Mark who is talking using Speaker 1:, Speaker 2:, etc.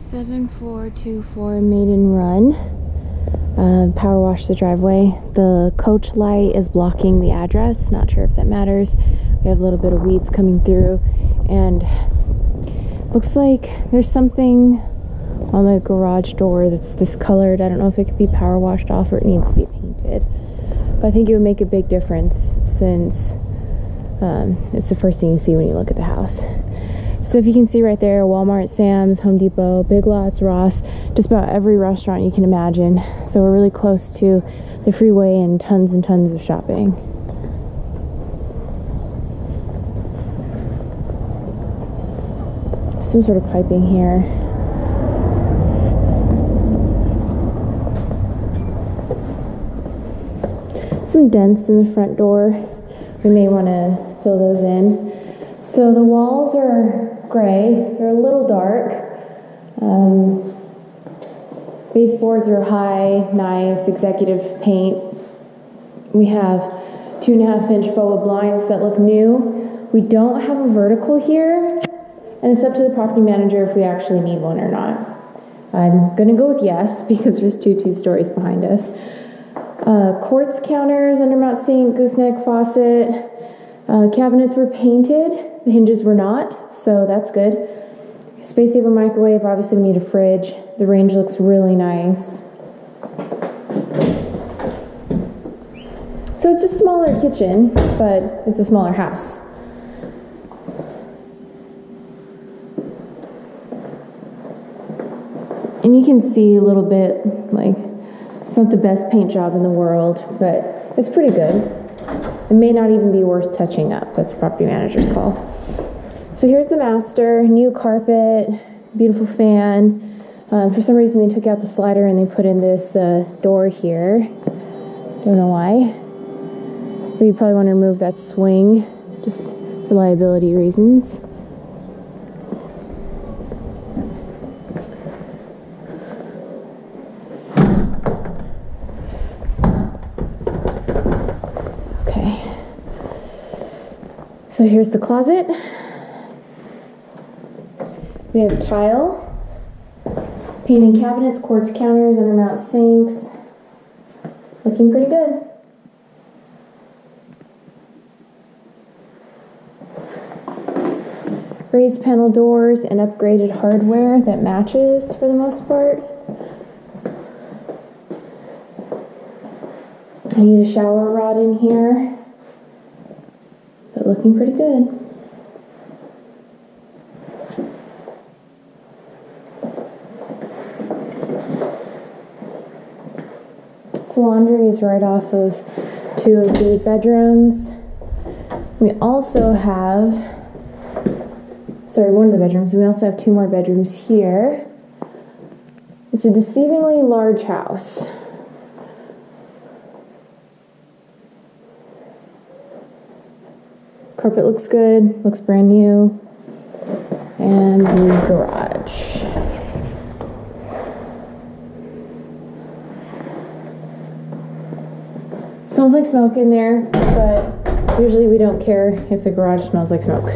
Speaker 1: 7424 Maiden Run. Power wash the driveway. The coach light is blocking the address. Not sure if that matters. We have a little bit of weeds coming through, and looks like there's something on the garage door that's discolored. I don't know if it could be power washed off or it needs to be painted, but I think it would make a big difference since it's the first thing you see when you look at the house. So if you can see right there, Walmart, Sam's, Home Depot, Big Lots, Ross, just about every restaurant you can imagine. So we're really close to the freeway and tons of shopping. Some sort of piping here. Some dents in the front door. We may want to fill those in. So the walls are gray. They're a little dark. Baseboards are high, nice, executive paint. We have 2.5-inch forward blinds that look new. We don't have a vertical here, and it's up to the property manager if we actually need one or not. I'm gonna go with yes, because there's two stories behind us. Quartz counters, undermount sink, gooseneck faucet. Cabinets were painted. The hinges were not, so that's good. Space saver microwave. Obviously we need a fridge. The range looks really nice. So it's just a smaller kitchen, but it's a smaller house. And you can see a little bit, like, it's not the best paint job in the world, but it's pretty good. It may not even be worth touching up. That's the property manager's call. So here's the master. New carpet, beautiful fan. For some reason they took out the slider and they put in this door here. Don't know why. But you probably want to remove that swing just for liability reasons. So here's the closet. We have tile, painted cabinets, quartz counters, undermount sinks. Looking pretty good. Raised panel doors and upgraded hardware that matches for the most part. I need a shower rod in here. But looking pretty good. So laundry is right off of 2 of the bedrooms. We also have, one of the bedrooms. We also have 2 more bedrooms here. It's a deceivingly large house. Carpet looks good, looks brand new. And the garage. Smells like smoke in there, but usually we don't care if the garage smells like smoke.